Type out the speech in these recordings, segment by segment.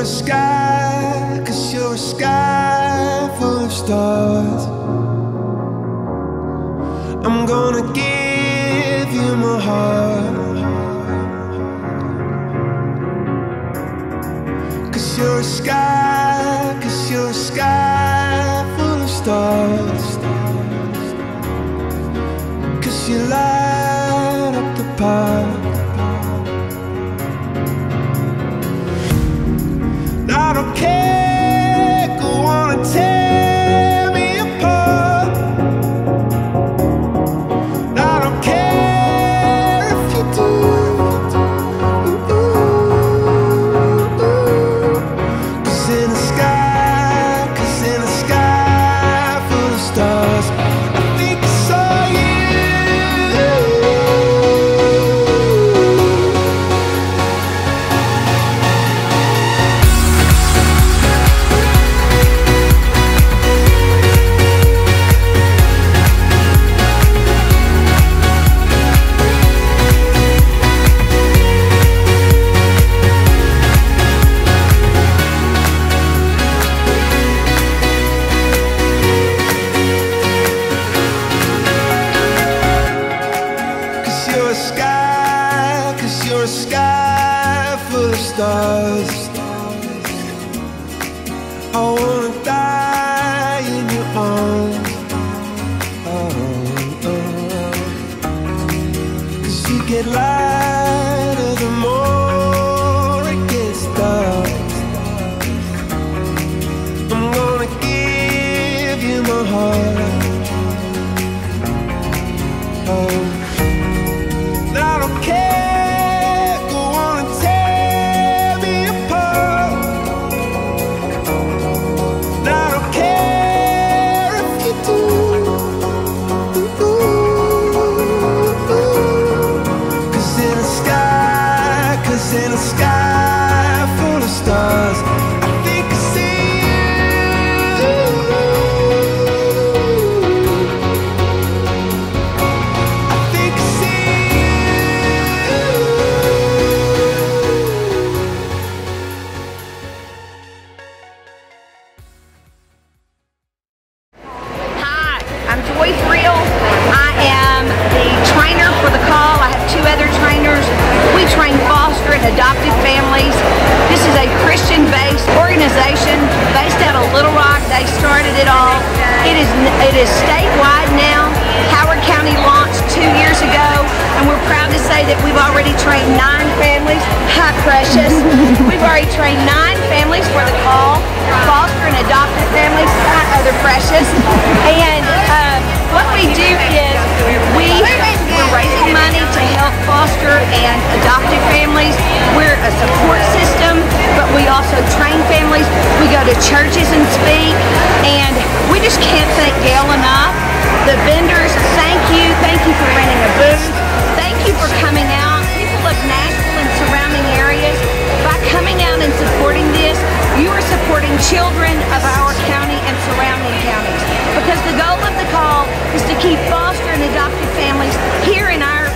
a sky, 'cause you're a sky full of stars. I'm gonna give you my heart, 'cause you're a sky, 'cause you're a sky full of stars. 'Cause you light up the park. I don't care, go on and tear me apart. I don't care if you do. Cause in the sky, 'cause in the sky full of stars, I think I saw you. You're a sky full of stars. I wanna die in your arms. Oh, oh. 'Cause you get lighter the more it gets dark. I'm gonna give you my heart. Oh, I don't care. In a sky full of stars, I think I see you. I think I see you. Hi, I'm Joyce Real. I am the trainer for the call. I have two other trainers. We train foster and adoptive families. This is a Christian-based organization based out of Little Rock. They started it all. It is statewide now. Howard County launched 2 years ago, and we're proud to say that we've already trained 9 families. Hi, Precious. We've already trained 9 families for the call, foster and adoptive families. Hi, Other Precious. And what we do is we're raising money to help foster and adoptive families. We're a support system, but we also train families. We go to churches and speak, and we just can't thank Gail enough. The vendors, thank you for renting a booth. Thank you for coming out. People of Nashville and surrounding areas, by coming out and supporting this, you are supporting children of our county and surrounding counties. Because the goal of the call is to keep foster and adoptive families here in our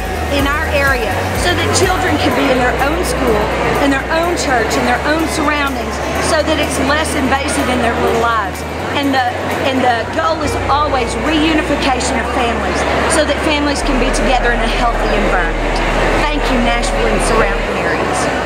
area, so that children can be in their own school, in their own church, in their own surroundings, so that it's less invasive in their little lives. And the goal is always reunification of families, so that families can be together in a healthy environment. Thank you, Nashville and surrounding areas.